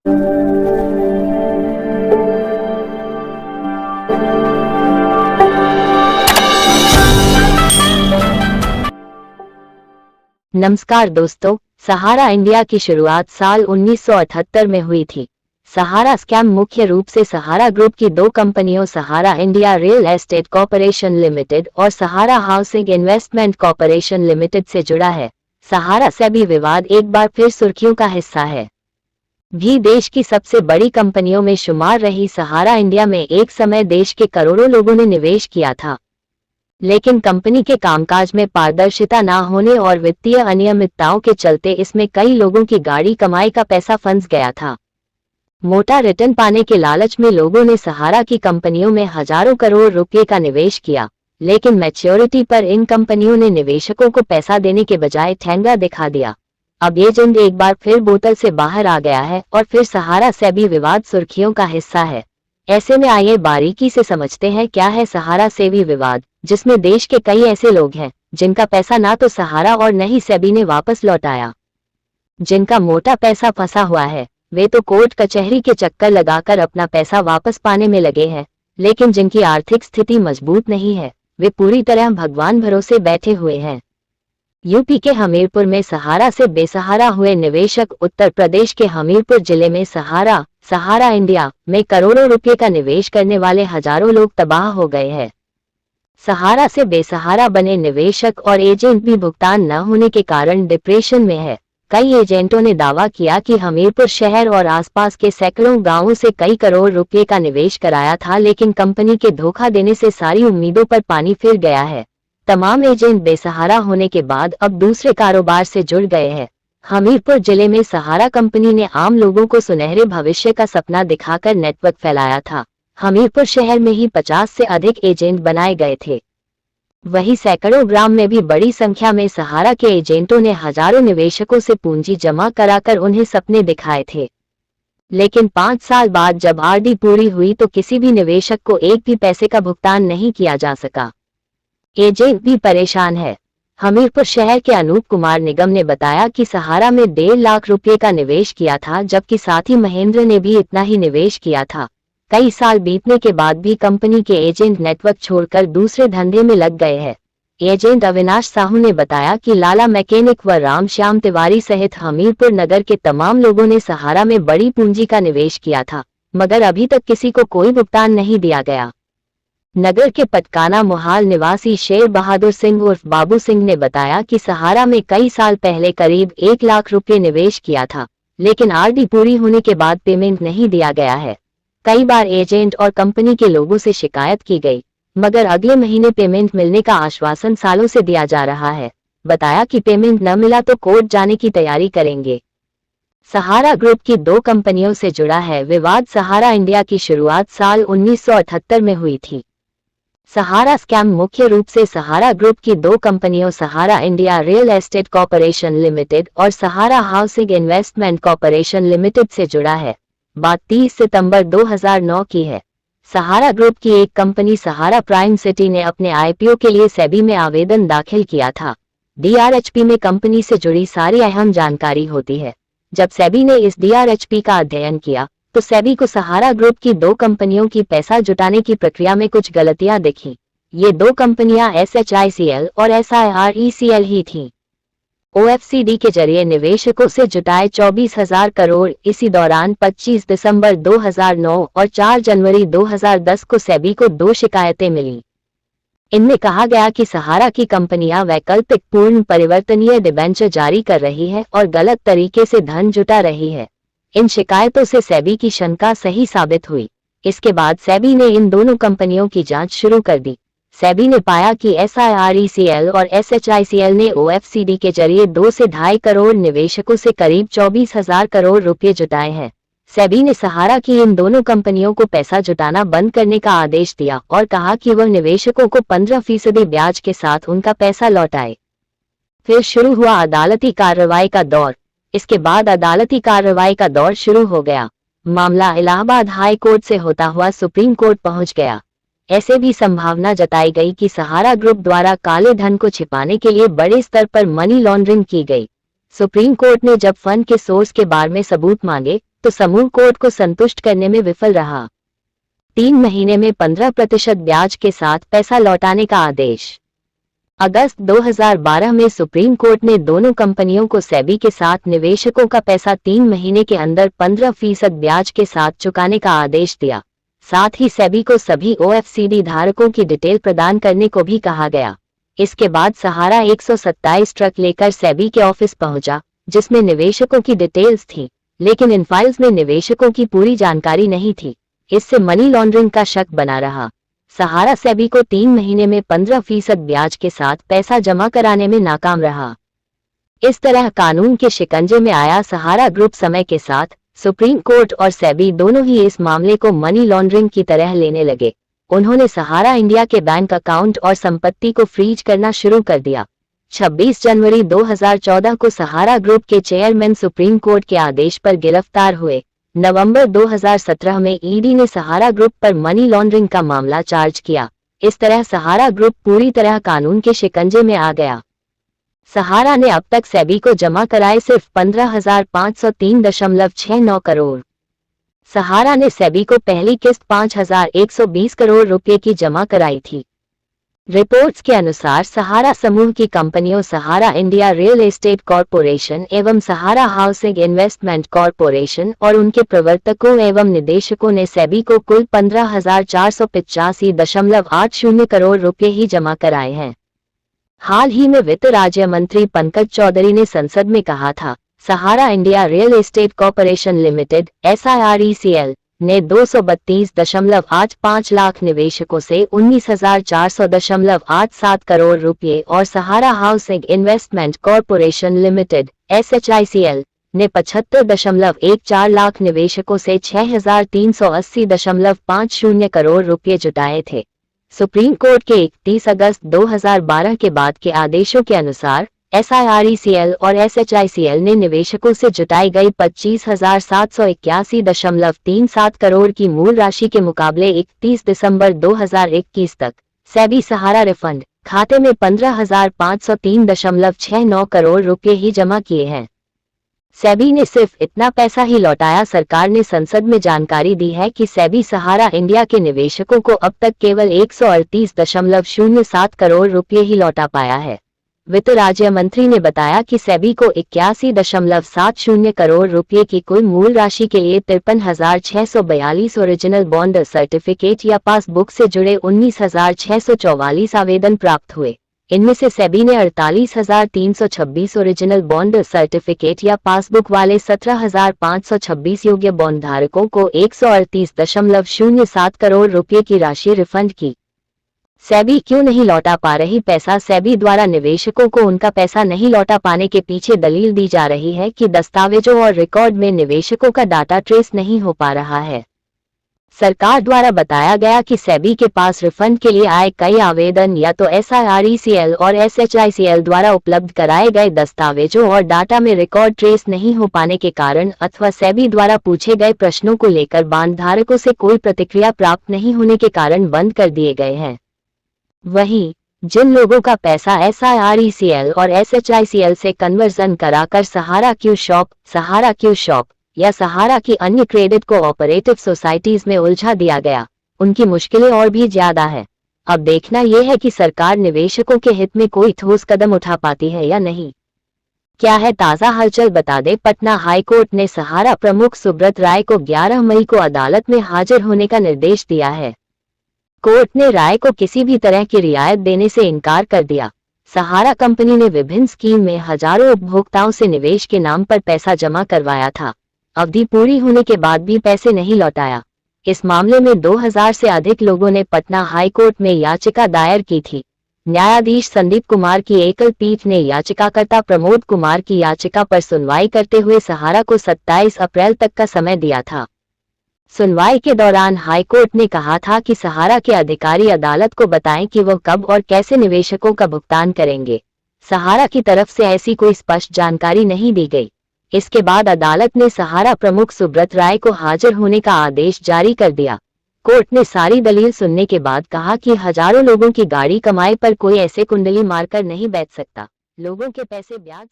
नमस्कार दोस्तों, सहारा इंडिया की शुरुआत साल 1978 में हुई थी। सहारा स्कैम मुख्य रूप से सहारा ग्रुप की दो कंपनियों Sahara India real estate corporation limited और Sahara housing investment corporation limited से जुड़ा है। सहारा सेबी विवाद एक बार फिर सुर्खियों का हिस्सा है। भी देश की सबसे बड़ी कंपनियों में शुमार रही सहारा इंडिया में एक समय देश के करोड़ों लोगों ने निवेश किया था, लेकिन कंपनी के कामकाज में पारदर्शिता न होने और वित्तीय अनियमितताओं के चलते इसमें कई लोगों की गाढ़ी कमाई का पैसा फंस गया था। मोटा रिटर्न पाने के लालच में लोगों ने सहारा की कंपनियों में हजारों करोड़ रुपए का निवेश किया, लेकिन मैच्योरिटी पर इन कंपनियों ने निवेशकों को पैसा देने के बजाय ठेंगा दिखा दिया। अब ये जिंद एक बार फिर बोतल से बाहर आ गया है और फिर सहारा सेबी विवाद सुर्खियों का हिस्सा है। ऐसे में आइए बारीकी से समझते हैं क्या है सहारा सेबी विवाद, जिसमें देश के कई ऐसे लोग हैं जिनका पैसा ना तो सहारा और न ही सेबी ने वापस लौटाया। जिनका मोटा पैसा फंसा हुआ है वे तो कोर्ट कचहरी के चक्कर लगाकर अपना पैसा वापस पाने में लगे हैं, लेकिन जिनकी आर्थिक स्थिति मजबूत नहीं है वे पूरी तरह भगवान भरोसे बैठे हुए हैं। यूपी के हमीरपुर में सहारा से बेसहारा हुए निवेशक। उत्तर प्रदेश के हमीरपुर जिले में सहारा इंडिया में करोड़ों रुपए का निवेश करने वाले हजारों लोग तबाह हो गए हैं। सहारा से बेसहारा बने निवेशक और एजेंट भी भुगतान न होने के कारण डिप्रेशन में है। कई एजेंटों ने दावा किया कि हमीरपुर शहर और आसपास के सैकड़ों गांवों से कई करोड़ रुपए का निवेश कराया था, लेकिन कंपनी के धोखा देने से सारी उम्मीदों पर पानी फिर गया है। तमाम एजेंट बेसहारा होने के बाद अब दूसरे कारोबार से जुड़ गए हैं। हमीरपुर जिले में सहारा कंपनी ने आम लोगों को सुनहरे भविष्य का सपना दिखाकर नेटवर्क फैलाया था। हमीरपुर शहर में ही 50 से अधिक एजेंट बनाए गए थे। वहीं सैकड़ों ग्राम में भी बड़ी संख्या में सहारा के एजेंटों ने हजारों निवेशकों से पूंजी जमा कराकर उन्हें सपने दिखाए थे, लेकिन 5 साल बाद जब आरडी पूरी हुई तो किसी भी निवेशक को एक भी पैसे का भुगतान नहीं किया जा सका। एजेंट भी परेशान है। हमीरपुर शहर के अनूप कुमार निगम ने बताया कि सहारा में 1.5 लाख रुपए का निवेश किया था, जबकि साथी महेंद्र ने भी इतना ही निवेश किया था। कई साल बीतने के बाद भी कंपनी के एजेंट नेटवर्क छोड़कर दूसरे धंधे में लग गए हैं। एजेंट अविनाश साहू ने बताया कि लाला मैकेनिक व राम श्याम तिवारी सहित हमीरपुर नगर के तमाम लोगों ने सहारा में बड़ी पूंजी का निवेश किया था, मगर अभी तक किसी को कोई भुगतान नहीं दिया गया। नगर के पटकाना मोहाल निवासी शेर बहादुर सिंह उर्फ बाबू सिंह ने बताया कि सहारा में कई साल पहले करीब 1 लाख रुपए निवेश किया था, लेकिन आरडी पूरी होने के बाद पेमेंट नहीं दिया गया है। कई बार एजेंट और कंपनी के लोगों से शिकायत की गई, मगर अगले महीने पेमेंट मिलने का आश्वासन सालों से दिया जा रहा है। बताया कि पेमेंट न मिला तो कोर्ट जाने की तैयारी करेंगे। सहारा ग्रुप की दो कंपनियों से जुड़ा है विवाद। सहारा इंडिया की शुरुआत साल 1978 में हुई थी। सहारा स्कैम मुख्य रूप से सहारा ग्रुप की दो कंपनियों Sahara India real estate corporation limited और Sahara housing investment corporation limited से जुड़ा है। बात 30 सितंबर 2009 की है। सहारा ग्रुप की एक कंपनी सहारा प्राइम सिटी ने अपने आईपीओ के लिए सेबी में आवेदन दाखिल किया था। डीआरएचपी में कंपनी से जुड़ी सारी अहम जानकारी होती है। जब सेबी ने इस डीआरएचपी का अध्ययन किया तो सेबी को सहारा ग्रुप की दो कंपनियों की पैसा जुटाने की प्रक्रिया में कुछ गलतियां दिखी। ये दो कंपनियां SHICL और SIRECL ही थीं। OFCD के जरिए निवेशकों से जुटाए 24,000 करोड़। इसी दौरान 25 दिसंबर 2009 और 4 जनवरी 2010 को सेबी को 2 शिकायतें मिली। इनमें कहा गया कि सहारा की कंपनियां वैकल्पिक पूर्ण परिवर्तनीय डिबेंचर जारी कर रही है और गलत तरीके से धन जुटा रही है। इन शिकायतों से सेबी की शंका सही साबित हुई। इसके बाद सेबी ने इन दोनों कंपनियों की जांच शुरू कर दी। सेबी ने पाया कि SIRECL और SHICL ने OFCD के जरिए 2 से 2.5 करोड़ निवेशकों से करीब 24,000 करोड़ रुपए जुटाए हैं। सेबी ने सहारा की इन दोनों कंपनियों को पैसा जुटाना बंद करने का आदेश दिया और कहा कि वह निवेशकों को 15% ब्याज के साथ उनका पैसा लौटाए। फिर शुरू हुआ अदालती कार्रवाई का दौर। इसके बाद अदालती कार्रवाई का दौर शुरू हो गया। मामला इलाहाबाद हाई कोर्ट से होता हुआ सुप्रीम कोर्ट पहुंच गया। ऐसे भी संभावना जताई गई कि सहारा ग्रुप द्वारा काले धन को छिपाने के लिए बड़े स्तर पर मनी लॉन्ड्रिंग की गई। सुप्रीम कोर्ट ने जब फंड के सोर्स के बारे में सबूत मांगे तो समूह कोर्ट को संतुष्ट करने में विफल रहा। 3 महीने में 15% ब्याज के साथ पैसा लौटाने का आदेश। अगस्त 2012 में सुप्रीम कोर्ट ने दोनों कंपनियों को सेबी के साथ निवेशकों का पैसा 3 महीने के अंदर 15% ब्याज के साथ चुकाने का आदेश दिया। साथ ही सेबी को सभी ओएफसीडी धारकों की डिटेल प्रदान करने को भी कहा गया। इसके बाद सहारा 127 ट्रक लेकर सेबी के ऑफिस पहुंचा, जिसमें निवेशकों की डिटेल्स थी, लेकिन इन फाइल्स में निवेशकों की पूरी जानकारी नहीं थी। इससे मनी लॉन्ड्रिंग का शक बना रहा। सहारा सेबी को 3 महीने में 15% ब्याज के साथ पैसा जमा कराने में नाकाम रहा। इस तरह कानून के शिकंजे में आया सहारा ग्रुप। समय के साथ सुप्रीम कोर्ट और सेबी दोनों ही इस मामले को मनी लॉन्ड्रिंग की तरह लेने लगे। उन्होंने सहारा इंडिया के बैंक अकाउंट और संपत्ति को फ्रीज करना शुरू कर दिया। 26 जनवरी 2014 को सहारा ग्रुप के चेयरमैन सुप्रीम कोर्ट के आदेश पर गिरफ्तार हुए। नवंबर 2017 में ईडी ने सहारा ग्रुप पर मनी लॉन्ड्रिंग का मामला चार्ज किया। इस तरह सहारा ग्रुप पूरी तरह कानून के शिकंजे में आ गया। सहारा ने अब तक सेबी को जमा कराए सिर्फ 15,503.69 करोड़। सहारा ने सेबी को पहली किस्त 5,120 करोड़ रुपए की जमा कराई थी। रिपोर्ट्स के अनुसार सहारा समूह की कंपनियों Sahara India real estate corporation एवं सहारा हाउसिंग इन्वेस्टमेंट कॉरपोरेशन और उनके प्रवर्तकों एवं निदेशकों ने सेबी को कुल 15,485.80 करोड़ रुपए ही जमा कराए हैं। हाल ही में वित्त राज्य मंत्री पंकज चौधरी ने संसद में कहा था, Sahara India real estate corporation limited SIRECL ने 232.85 लाख निवेशकों से 19,400.87 करोड़ रुपए और Sahara housing investment corporation limited SHICL ने 75.14 लाख निवेशकों से 6,380.50 करोड़ रुपए जुटाए थे। सुप्रीम कोर्ट के 31 अगस्त 2012 के बाद के आदेशों के अनुसार SIRECL और SHICL ने निवेशकों से जुटाई गई 25,781.37 करोड़ की मूल राशि के मुकाबले 31 दिसंबर 2021 तक सेबी सहारा रिफंड खाते में 15,503.69 करोड़ रुपए ही जमा किए हैं। सेबी ने सिर्फ इतना पैसा ही लौटाया। सरकार ने संसद में जानकारी दी है कि सेबी सहारा इंडिया के निवेशकों को अब तक केवल 138.07 करोड़ रुपए ही लौटा पाया है। वित्त राज्य मंत्री ने बताया कि सेबी को 81.70 करोड़ रुपए की कुल मूल राशि के लिए 53,642 ओरिजिनल बॉन्ड सर्टिफिकेट या पासबुक से जुड़े 19,644 आवेदन प्राप्त हुए। इनमें से सेबी ने 48,326 ओरिजिनल बॉन्ड सर्टिफिकेट या पासबुक वाले 17,526 योग्य बॉन्ड धारकों को 138.07 करोड़ रुपए की राशि रिफंड की। सेबी क्यों नहीं लौटा पा रही पैसा? सेबी द्वारा निवेशकों को उनका पैसा नहीं लौटा पाने के पीछे दलील दी जा रही है कि दस्तावेजों और रिकॉर्ड में निवेशकों का डाटा ट्रेस नहीं हो पा रहा है। सरकार द्वारा बताया गया कि सेबी के पास रिफंड के लिए आए कई आवेदन या तो SIRECL और SHICL द्वारा उपलब्ध कराए गए दस्तावेजों और डाटा में रिकॉर्ड ट्रेस नहीं हो पाने के कारण अथवा सेबी द्वारा पूछे गए प्रश्नों को लेकर बॉन्ड धारकों से कोई प्रतिक्रिया प्राप्त नहीं होने के कारण बंद कर दिए गए हैं। वहीं जिन लोगों का पैसा SIRECL और SHICL से कन्वर्जन कराकर सहारा क्यू शॉप या सहारा की अन्य क्रेडिट कोऑपरेटिव सोसाइटीज में उलझा दिया गया, उनकी मुश्किलें और भी ज्यादा है। अब देखना यह है कि सरकार निवेशकों के हित में कोई ठोस कदम उठा पाती है या नहीं। क्या है ताजा हलचल बता दें। पटना हाईकोर्ट ने सहारा प्रमुख सुब्रत राय को 11 मई को अदालत में हाजिर होने का निर्देश दिया है। कोर्ट ने राय को किसी भी तरह की रियायत देने से इनकार कर दिया। सहारा कंपनी ने विभिन्न स्कीम में हजारों उपभोक्ताओं से निवेश के नाम पर पैसा जमा करवाया था। अवधि पूरी होने के बाद भी पैसे नहीं लौटाया। इस मामले में 2000 से अधिक लोगों ने पटना हाईकोर्ट में याचिका दायर की थी। न्यायाधीश संदीप कुमार की एकल पीठ ने याचिकाकर्ता प्रमोद कुमार की याचिका पर सुनवाई करते हुए सहारा को 27 अप्रैल तक का समय दिया था। सुनवाई के दौरान हाईकोर्ट ने कहा था कि सहारा के अधिकारी अदालत को बताएं कि वह कब और कैसे निवेशकों का भुगतान करेंगे। सहारा की तरफ से ऐसी कोई स्पष्ट जानकारी नहीं दी गई। इसके बाद अदालत ने सहारा प्रमुख सुब्रत राय को हाजिर होने का आदेश जारी कर दिया। कोर्ट ने सारी दलील सुनने के बाद कहा कि हजारों लोगों की गाड़ी कमाई पर कोई ऐसे कुंडली मारकर नहीं बैठ सकता। लोगों के पैसे ब्याज